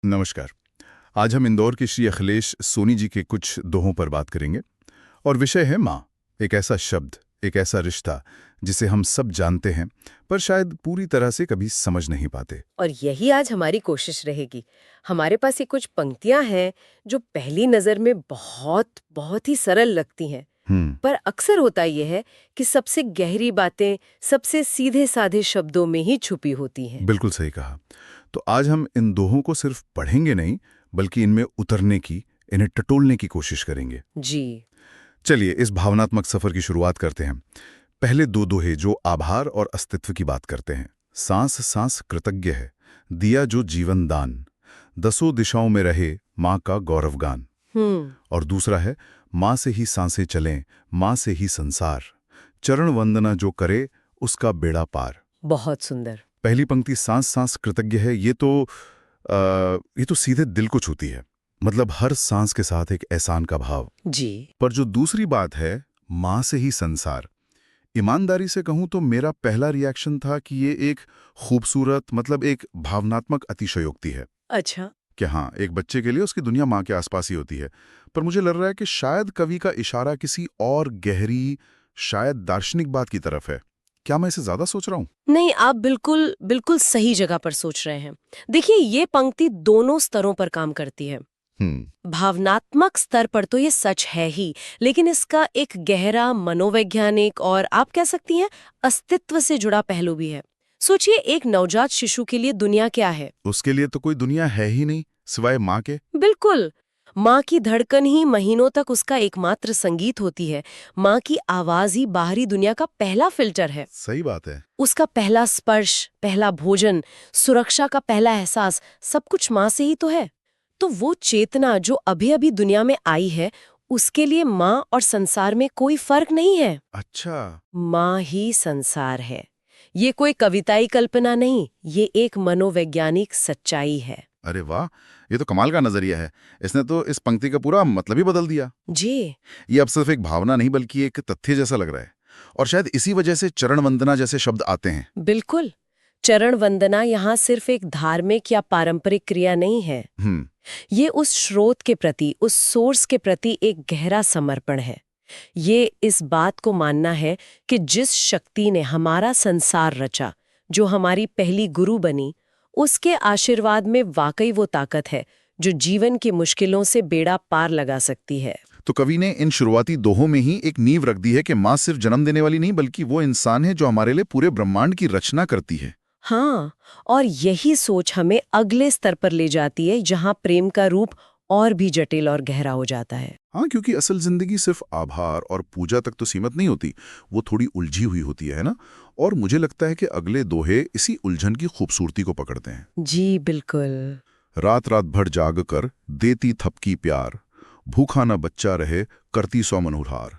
नमस्कार। आज हम इंदौर के श्री अखिलेश सोनी जी के कुछ दोहों पर बात करेंगे और विषय है माँ। एक ऐसा शब्द, एक ऐसा रिश्ता जिसे हम सब जानते हैं पर शायद पूरी तरह से कभी समझ नहीं पाते। और यही आज हमारी कोशिश रहेगी। हमारे पास ये कुछ पंक्तियां हैं जो पहली नजर में बहुत बहुत ही सरल लगती हैं, पर अक्सर होता यह है कि सबसे गहरी बातें सबसे सीधे साधे शब्दों में ही छुपी होती हैं। बिल्कुल सही कहा। तो आज हम इन दोहों को सिर्फ पढ़ेंगे नहीं, बल्कि इनमें उतरने की, इन्हें टटोलने की कोशिश करेंगे। जी। चलिए इस भावनात्मक सफर की शुरुआत करते हैं। पहले दो दोहे जो आभार और अस्तित्व की बात करते हैं। सांस सांस कृतज्ञ है, दिया जो जीवन दान, दसों दिशाओं में रहे माँ का गौरवगान। और दूसरा है माँ से ही सांसें चलें, माँ से ही संसार, चरण वंदना जो करे उसका बेड़ा पार। बहुत सुंदर। पहली पंक्ति सांस सांस कृतज्ञ है, ये तो सीधे दिल को छूती है। मतलब हर सांस के साथ एक एहसान का भाव। जी। पर जो दूसरी बात है माँ से ही संसार, ईमानदारी से कहूं तो मेरा पहला रिएक्शन था कि ये एक खूबसूरत, मतलब एक भावनात्मक अतिशयोक्ति है अच्छा। कि हाँ, एक बच्चे के लिए उसकी दुनिया माँ के आसपास ही होती है। पर मुझे लग रहा है कि शायद कवि का इशारा किसी और गहरी, शायद दार्शनिक बात की तरफ है। क्या मैं इसे ज्यादा सोच रहा हूँ? नहीं, आप बिल्कुल बिल्कुल सही जगह पर सोच रहे हैं। देखिए, ये पंक्ति दोनों स्तरों पर काम करती है। भावनात्मक स्तर पर तो ये सच है ही, लेकिन इसका एक गहरा मनोवैज्ञानिक और आप कह सकती हैं अस्तित्व से जुड़ा पहलू भी है। सोचिए, एक नवजात शिशु के लिए दुनिया क्या है? उसके लिए तो कोई दुनिया है ही नहीं सिवाय माँ के। बिल्कुल। माँ की धड़कन ही महीनों तक उसका एकमात्र संगीत होती है। माँ की आवाज ही बाहरी दुनिया का पहला फिल्टर है। सही बात है। उसका पहला स्पर्श, पहला भोजन, सुरक्षा का पहला एहसास, सब कुछ माँ से ही तो है। तो वो चेतना जो अभी अभी दुनिया में आई है, उसके लिए माँ और संसार में कोई फर्क नहीं है। अच्छा। माँ ही संसार है। ये कोई कविताई कल्पना नहीं, ये एक मनोवैज्ञानिक सच्चाई है। अरे वाह, ये तो कमाल का नजरिया है। इसने तो इस पंक्ति का पूरा मतलब ही बदल दिया। जी। ये अब सिर्फ एक भावना नहीं बल्कि एक तथ्य जैसा लग रहा है। और शायद इसी वजह से चरण वंदना जैसे शब्द आते हैं। बिल्कुल। चरण वंदना यहाँ सिर्फ एक धार्मिक या पारंपरिक क्रिया नहीं है। ये उस स्रोत के प्रति, उस सोर्स के प्रति एक गहरा समर्पण है। ये इस बात को मानना है कि जिस शक्ति ने हमारा संसार रचा, जो हमारी पहली गुरु बनी, उसके आशीर्वाद में वाकई वो ताकत है जो जीवन की मुश्किलों से बेड़ा पार लगा सकती है। तो कवि ने इन शुरुआती दोहों में ही एक नींव रख दी है कि माँ सिर्फ जन्म देने वाली नहीं बल्कि वो इंसान है जो हमारे लिए पूरे ब्रह्मांड की रचना करती है। हाँ, और यही सोच हमें अगले स्तर पर ले जाती है, जहाँ प्रेम का रूप और भी जटिल और गहरा हो जाता है। हाँ, क्योंकि असल जिंदगी सिर्फ आभार और पूजा तक तो सीमित नहीं होती, वो थोड़ी उलझी हुई होती है ना। और मुझे लगता है कि अगले दोहे इसी उलझन की खूबसूरती को पकड़ते हैं। जी बिल्कुल। रात रात भर जाग कर देती थपकी प्यार, भूखा न बच्चा रहे करती सौ मनोहार।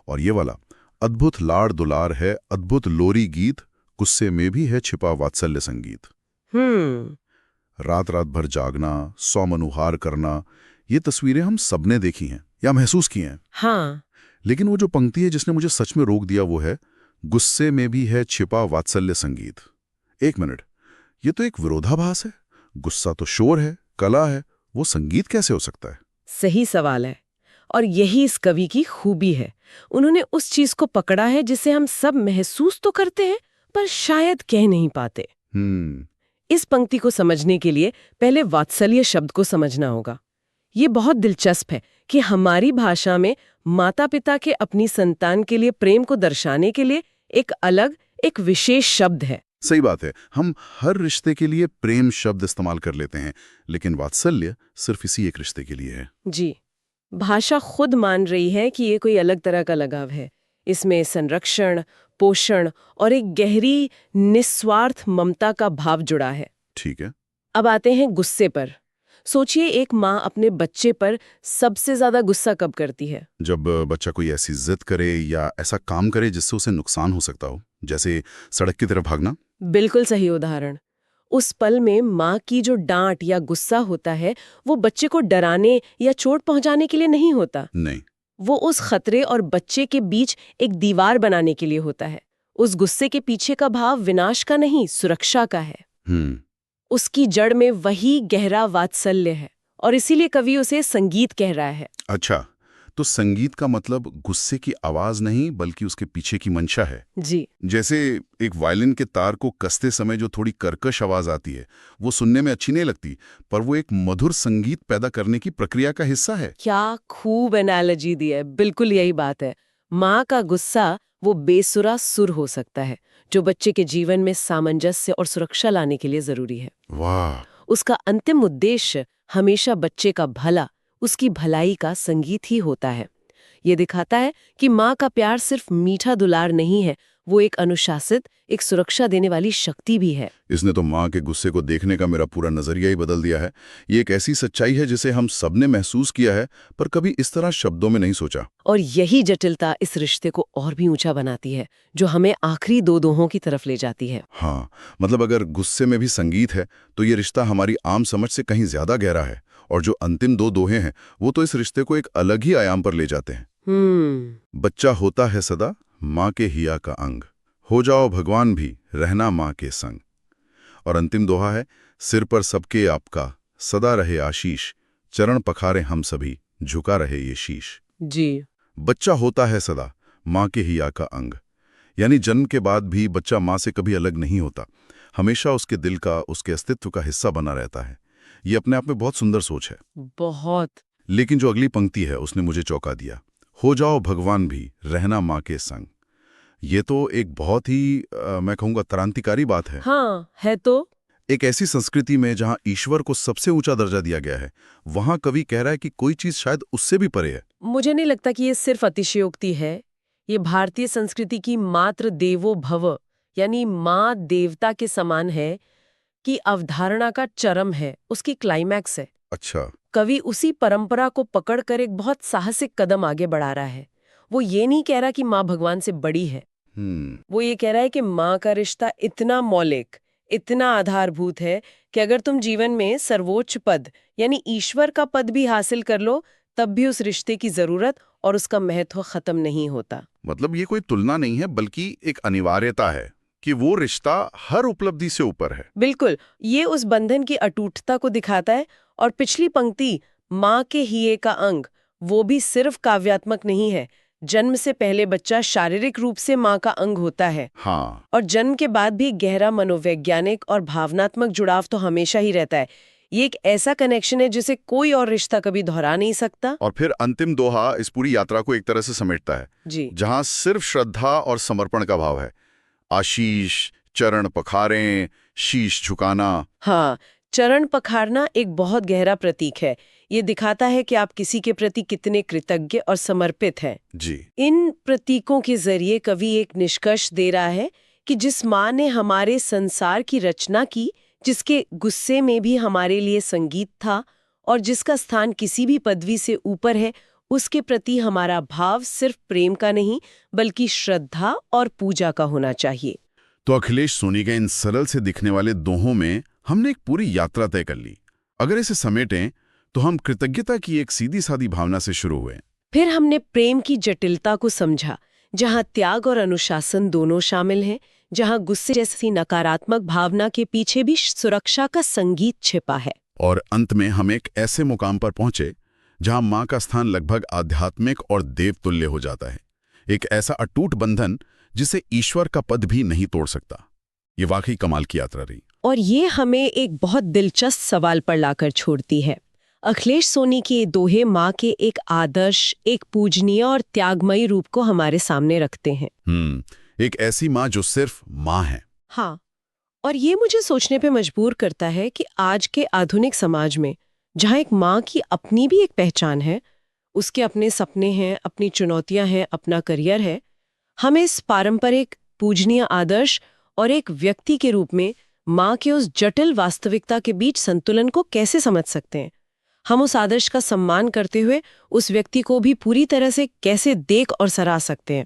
और ये वाला अद्भुत लाड़ दुलार है, अद्भुत लोरी गीत, गुस्से में भी है छिपा वात्सल्य संगीत। रात रात भर जागना, सौ मनोहार करना, ये तस्वीरें हम सबने देखी हैं या महसूस की हैं। हाँ। लेकिन वो जो पंक्ति है जिसने मुझे सच में रोक दिया वो है गुस्से में भी है छिपा वात्सल्य संगीत। एक मिनट, ये तो एक विरोधाभास है। गुस्सा तो शोर है, कला है, वो संगीत कैसे हो सकता है? सही सवाल है। और यही इस कवि की खूबी है। उन्होंने उस चीज को पकड़ा है जिसे हम सब महसूस तो करते हैं, पर शायद कह नहीं पाते। इस पंक्ति को समझने के लिए पहले वात्सल्य शब्द को समझना होगा। ये बहुत दिलचस्प है कि हमारी भाषा में माता पिता के अपनी संतान के लिए प्रेम को दर्शाने के लिए एक अलग, एक विशेष शब्द है। सही बात है, हम हर रिश्ते के लिए प्रेम शब्द इस्तेमाल कर लेते हैं, लेकिन वात्सल्य सिर्फ इसी एक रिश्ते के लिए है। जी। भाषा खुद मान रही है कि ये कोई अलग तरह का लगाव है। इसमें संरक्षण, पोषण और एक गहरी निस्वार्थ ममता का भाव जुड़ा है। ठीक है। अब आते हैं गुस्से पर। सोचिए, एक माँ अपने बच्चे पर सबसे ज्यादा गुस्सा कब करती है? जब बच्चा कोई ऐसी जिद करे या ऐसा काम करे जिससे उसे नुकसान हो सकता हो, जैसे सड़क की तरफ भागना। बिल्कुल सही उदाहरण। उस पल में माँ की जो डांट या गुस्सा होता है, वो बच्चे को डराने या चोट पहुंचाने के लिए नहीं होता। नहीं, वो उस खतरे और बच्चे के बीच एक दीवार बनाने के लिए होता है। उस गुस्से के पीछे का भाव विनाश का नहीं, सुरक्षा का है। उसकी जड़ में वही गहरा वात्सल्य है और इसीलिए कवि उसे संगीत कह रहा है। अच्छा, तो संगीत का मतलब गुस्से की आवाज नहीं बल्कि उसके पीछे की मंशा है। जी, जैसे एक वायलिन के तार को कसते समय जो थोड़ी कर्कश आवाज आती है, वो सुनने में अच्छी नहीं लगती, पर वो एक मधुर संगीत पैदा करने की प्रक्रिया का हिस्सा है। क्या खूब एनालॉजी दी है। बिल्कुल यही बात है। माँ का गुस्सा वो बेसुरा सुर हो सकता है जो बच्चे के जीवन में सामंजस्य और सुरक्षा लाने के लिए जरूरी है। वाह। उसका अंतिम उद्देश्य हमेशा बच्चे का भला, उसकी भलाई का संगीत ही होता है। ये दिखाता है कि माँ का प्यार सिर्फ मीठा दुलार नहीं है, वो एक अनुशासित, एक सुरक्षा देने वाली शक्ति भी है। इसने तो माँ के गुस्से को देखने का मेरा पूरा नजरिया ही बदल दिया है। ये एक ऐसी सच्चाई है जिसे हम सबने महसूस किया है, पर कभी इस तरह शब्दों में नहीं सोचा। और यही जटिलता इस रिश्ते को और भी ऊंचा बनाती है, जो हमें आखिरी दो दोहों की तरफ ले जाती है। हाँ, मतलब अगर गुस्से में भी संगीत है, तो ये रिश्ता हमारी आम समझ से कहीं ज्यादा गहरा है। और जो अंतिम दो दोहे हैं, वो तो इस रिश्ते को एक अलग ही आयाम पर ले जाते हैं। बच्चा होता है सदा माँ के हिया का अंग, हो जाओ भगवान भी रहना माँ के संग। और अंतिम दोहा है, सिर पर सबके आपका सदा रहे आशीष, चरण पखारे हम सभी झुका रहे ये शीश। जी, बच्चा होता है सदा माँ के हिया का अंग, यानी जन्म के बाद भी बच्चा माँ से कभी अलग नहीं होता, हमेशा उसके दिल का, उसके अस्तित्व का हिस्सा बना रहता है। ये अपने आप में बहुत सुंदर सोच है। बहुत। लेकिन जो अगली पंक्ति है उसने मुझे चौंका दिया, हो जाओ भगवान भी रहना माँ के संग। ये तो एक बहुत ही मैं कहूँगा क्रांतिकारी बात है। हाँ, है तो। एक ऐसी संस्कृति में जहाँ ईश्वर को सबसे ऊंचा दर्जा दिया गया है, वहाँ कवि कह रहा है कि कोई चीज शायद उससे भी परे है। मुझे नहीं लगता कि ये सिर्फ अतिशयोक्ति है। ये भारतीय संस्कृति की मातृ देवो भव, यानी माँ देवता के समान है, की अवधारणा का चरम है, उसकी क्लाइमैक्स है। अच्छा। कवि उसी परंपरा को पकड़कर एक बहुत साहसिक कदम आगे बढ़ा रहा है। वो ये नहीं कह रहा कि माँ भगवान से बड़ी है। वो ये कह रहा है कि माँ का रिश्ता इतना मौलिक, इतना आधारभूत है कि अगर तुम जीवन में सर्वोच्च पद यानी ईश्वर का पद भी हासिल कर लो, तब भी उस रिश्ते की जरूरत और उसका महत्व खत्म नहीं होता। मतलब ये कोई तुलना नहीं है, बल्कि एक अनिवार्यता है कि वो रिश्ता हर उपलब्धि से ऊपर है। बिल्कुल, ये उस बंधन की अटूटता को दिखाता है। और पिछली पंक्ति, माँ के हिये का अंग, वो भी सिर्फ काव्यात्मक नहीं है। जन्म से पहले बच्चा शारीरिक रूप से माँ का अंग होता है। हाँ। और जन्म के बाद भी गहरा मनोवैज्ञानिक और भावनात्मक जुड़ाव तो हमेशा ही रहता है। ये एक ऐसा कनेक्शन है जिसे कोई और रिश्ता कभी दोहरा नहीं सकता। और फिर अंतिम दोहा इस पूरी यात्रा को एक तरह से समेटता है, जी, जहां सिर्फ श्रद्धा और समर्पण का भाव है। आशीष, चरण पखारें, शीश झुकाना। हाँ, चरण पखारना एक बहुत गहरा प्रतीक है। ये दिखाता है कि आप किसी के प्रति कितने कृतज्ञ और समर्पित हैं। जी। इन प्रतीकों के जरिए कवि एक निष्कर्ष दे रहा है कि जिस माँ ने हमारे संसार की रचना की, जिसके गुस्से में भी हमारे लिए संगीत था और जिसका स्थान किसी भी पदवी से ऊपर है, उसके प्रति हमारा भाव सिर्फ प्रेम का नहीं बल्कि श्रद्धा और पूजा का होना चाहिए। तो अखिलेश सोनी के इन सरल से दिखने वाले दोहों में हमने एक पूरी यात्रा तय कर ली। अगर इसे समेटें तो हम कृतज्ञता की एक सीधी सादी भावना से शुरू हुए। फिर हमने प्रेम की जटिलता को समझा, जहाँ त्याग और अनुशासन दोनों शामिल हैं, जहाँ गुस्से जैसी नकारात्मक भावना के पीछे भी सुरक्षा का संगीत छिपा है। और अंत में हम एक ऐसे मुकाम पर पहुंचे जहां मां का स्थान लगभग आध्यात्मिक और देवतुल्य हो जाता है। एक ऐसा अटूट बंधन जिसे ईश्वर का पद भी नहीं तोड़ सकता। ये वाकई कमाल की यात्रा रही। और ये हमें एक बहुत दिलचस्प सवाल पर लाकर छोड़ती है। अखिलेश सोनी के ये दोहे माँ के एक आदर्श, एक पूजनीय और त्यागमयी रूप को हमारे सामने रखते हैं। एक ऐसी माँ जो सिर्फ माँ है। हाँ, और ये मुझे सोचने पे मजबूर करता है कि आज के आधुनिक समाज में, जहाँ एक माँ की अपनी भी एक पहचान है, उसके अपने सपने हैं, अपनी चुनौतियां हैं, अपना करियर है, हमें इस पारंपरिक पूजनीय आदर्श और एक व्यक्ति के रूप में माँ के उस जटिल वास्तविकता के बीच संतुलन को कैसे समझ सकते हैं? हम उस आदर्श का सम्मान करते हुए उस व्यक्ति को भी पूरी तरह से कैसे देख और सराह सकते हैं?